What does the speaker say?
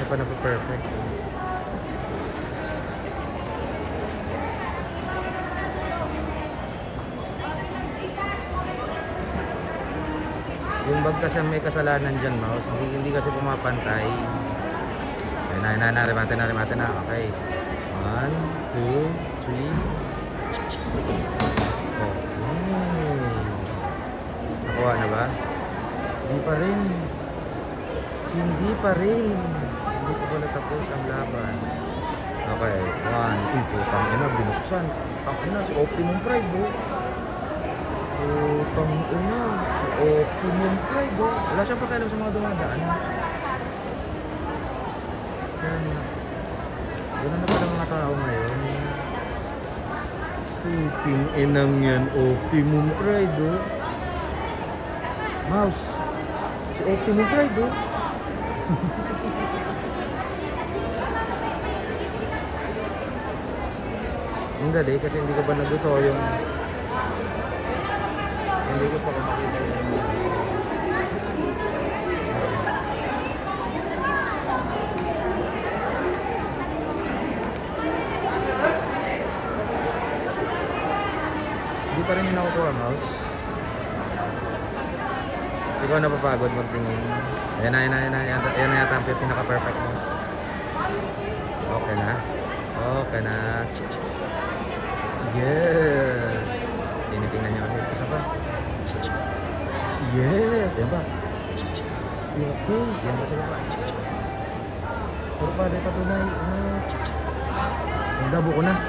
Hindi pa na-perfect. Yung bag kasi may kasalanan dyan, mouse. Hindi kasi pumapantay. Ayun na. Remate na. Okay. 1, 2, 3. Okay. Nakuha na ba? Hindi pa rin. Hindi pa pa natapos ang laban. Okay. 1, 2. Putang ina, binuksan. Putang ina, si Optimum Pride, bro. Putang ina. Optimum Pride, bro. Wala siyang pakialam sa mga dumadaan. Gano'n na pala mga tao ngayon. Puting inang yan. Optimum Pride, bro. Mouse. Si Optimum Pride, bro. Ang dali kasi hindi ko ba nagusto yung hindi ko pa makita yung hindi pa rin yung nakukuha, mouse. Ikaw napapagod magtingin. Ayan na yata ang pinaka-perfect mouse. Okay na. Yes. Tinitingnan niyo ulit. Isa pa. Yes. Yan ba? Okay. Yan ba sa baba? Sa baba, dahil patunay. Ang dabo ko na.